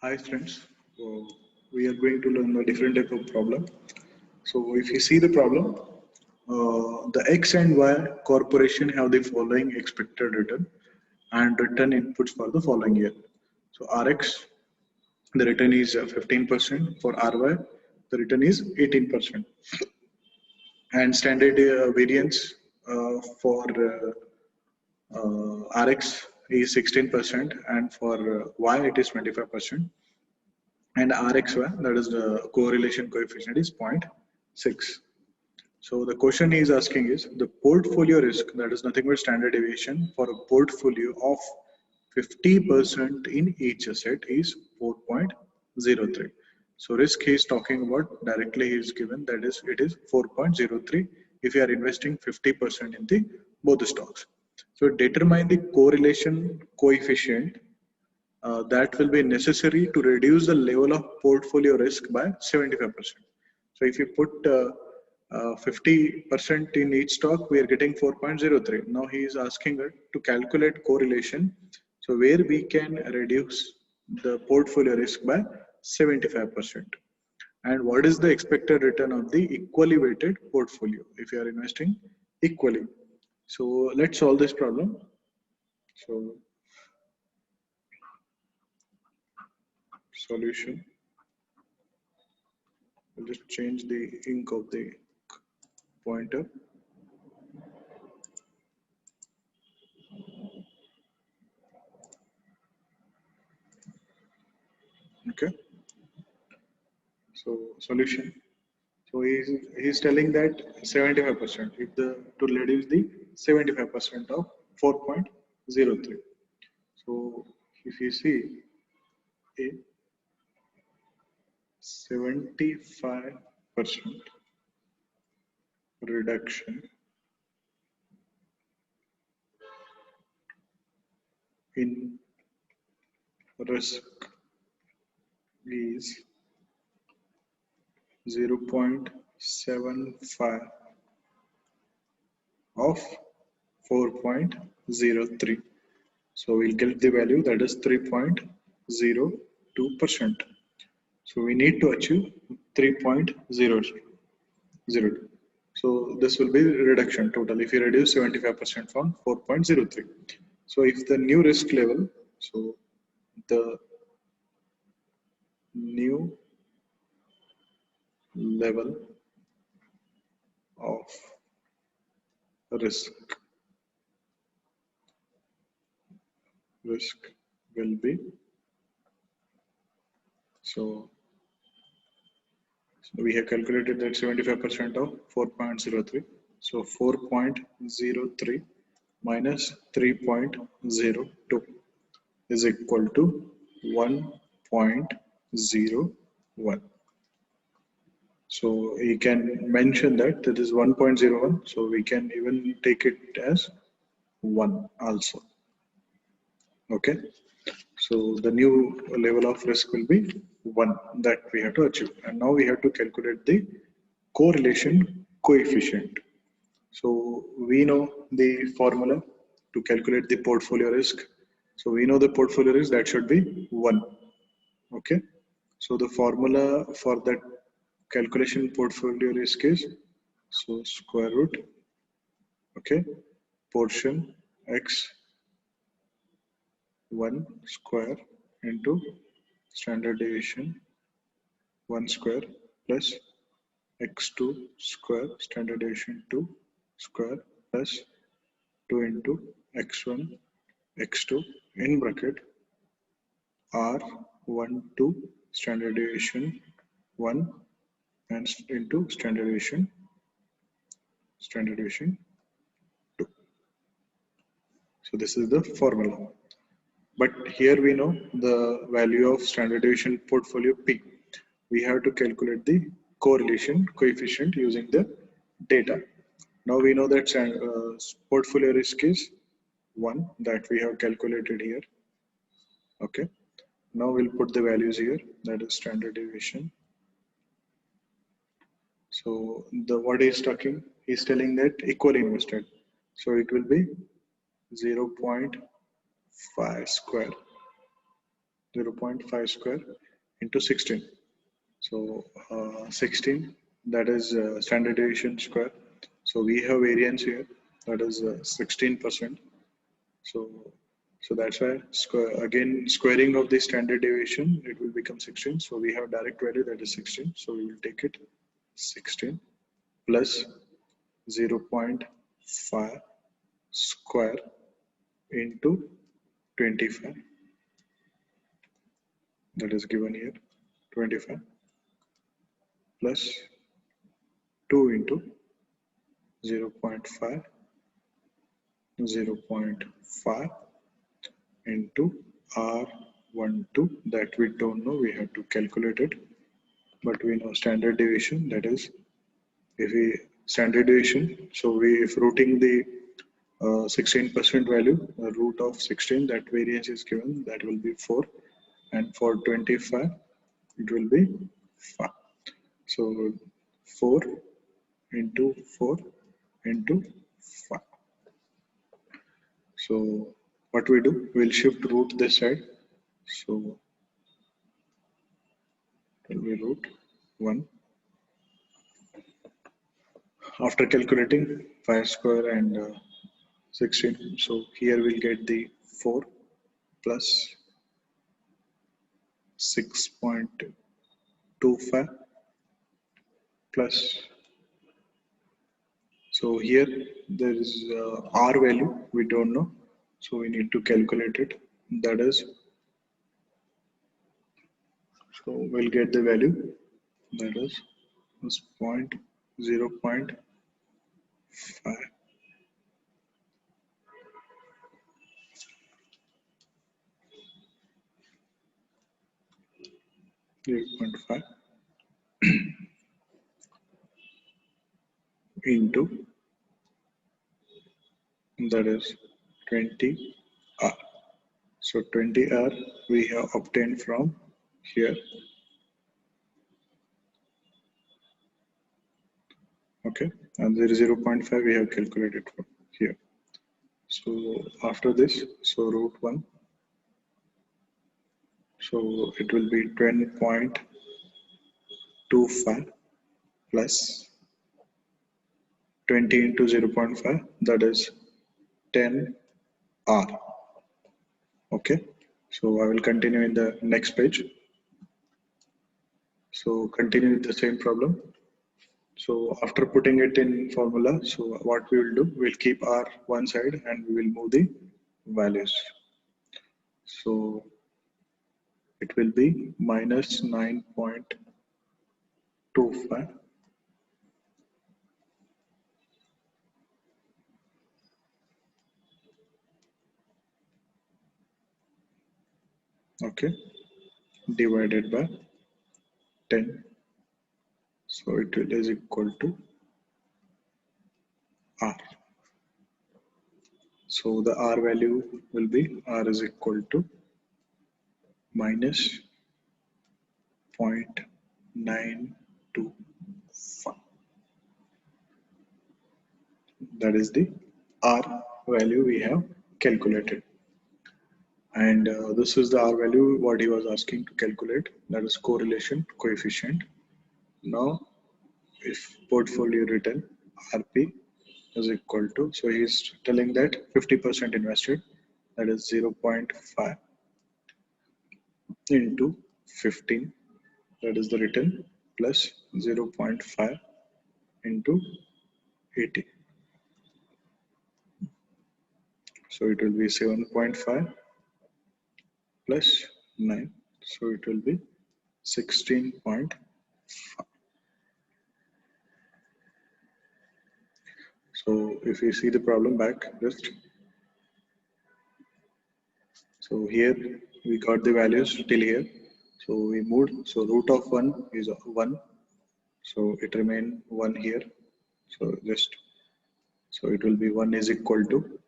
Hi friends, we are going to learn a different type of problem. So if you see the problem, the X and Y corporation have the following expected return and return inputs for the following year. So RX, the return is 15%, for RY, the return is 18%. And standard variance for RX is 16% and for Y it is 25%. And RXY, that is the correlation coefficient, is 0.6. So the question he is asking is the portfolio risk, that is nothing but standard deviation for a portfolio of 50% in each asset is 4.03. So risk he is talking about directly he is given, that is it is 4.03 if you are investing 50% in the both the stocks. So determine the correlation coefficient that will be necessary to reduce the level of portfolio risk by 75%. So if you put 50% in each stock, we are getting 4.03. Now he is asking us to calculate correlation. So where we can reduce the portfolio risk by 75%. And what is the expected return of the equally weighted portfolio if you are investing equally? So let's solve this problem. So solution. I'll just change the ink of the pointer. Okay. So solution. So he's telling that 75%. If the to reduce the 75% of 4.03. So if you see a 75% reduction in risk is 0.75 of 4.03. So we'll get the value that is 3.02%. So we need to achieve 3.002. So this will be reduction total if you reduce 75% from 4.03. So if the new risk level, so the new level of risk will be so we have calculated that 75% of 4.03. So 4.03 minus 3.02 is equal to 1.01. So you can mention that is 1.01. So we can even take it as 1 also. Okay. So the new level of risk will be 1 that we have to achieve. And now we have to calculate the correlation coefficient. So we know the formula to calculate the portfolio risk. So we know the portfolio risk that should be 1. Okay. So the formula for that calculation portfolio risk is so square root, okay, portion x 1 square into standard deviation 1 square plus x2 square standard deviation 2 square plus 2 into x1 x2 in bracket r12 standard deviation 1 and into standard deviation 2. So this is the formula. But here we know the value of standard deviation portfolio P. We have to calculate the correlation coefficient using the data. Now we know that portfolio risk is 1 that we have calculated here. Okay. Now we'll put the values here, that is standard deviation. So the what is talking, he's telling that equally invested. So it will be 0.5 square 0.5 square into 16. So 16, that is standard deviation square. So we have variance here, that is 16%. So that's why again squaring of the standard deviation, it will become 16. So we have direct value, that is 16. So we will take it 16 plus 0.5 square into 25, that is given here, 25 plus 2 into 0.5 into R12, that we don't know, we have to calculate it, but we know standard deviation, that is, if we standard deviation, so we if rooting the 16% value, the root of 16, that variance is given, that will be 4, and for 25 it will be 5. So 4 into 4 into 5. So what we do, we'll shift root this side. So it will be root 1. After calculating 5 square and 16, so here we'll get the 4 plus 6.25 plus, so here there is R value we don't know, so we need to calculate it, that is, so we'll get the value, that is 0.5 0.5 into, that is 20 R. So 20 R we have obtained from here. Okay, and there is 0.5 we have calculated from here. So after this, so root 1, so it will be 10.25 plus 20 into 0.5, that is 10 R. Okay, so I will continue in the next page. So continue with the same problem. So after putting it in formula, so what we will do, we'll keep R one side and we will move the values. So it will be minus 9.25 okay, divided by 10. So it is equal to R. So the R value will be, R is equal to minus 0.925. That is the R value we have calculated. And this is the R value what he was asking to calculate, that is correlation coefficient. Now if portfolio return RP is equal to, so he's telling that 50% invested, that is 0.5 into 15, that is the return, plus 0.5 into 80. So it will be 7.5 plus 9, so it will be 16.5. So if you see the problem back, just, so here we got the values till here. So we moved, so root of 1 is 1. So it remain 1 here. So just, so it will be 1 is equal to,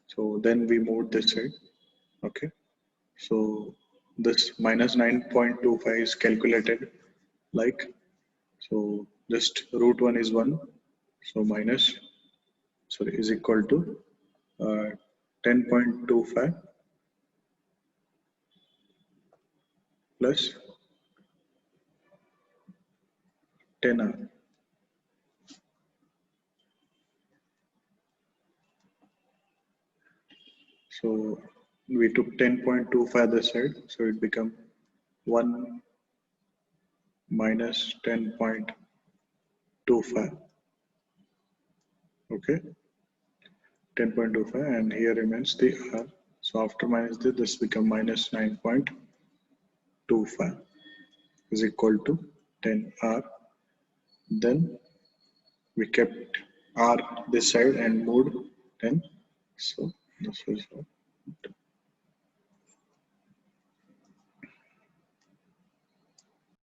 so then we moved this side. Okay. So this minus 9.25 is calculated like, so just root 1 is 1. So minus, sorry, is equal to 10.25 plus 10R. So we took 10.25 this side, so it become 1 minus 10.25. Okay, 10.25, and here remains the R. So after minus this become minus 9.25 is equal to 10R. Then we kept R this side and moved 10. So this is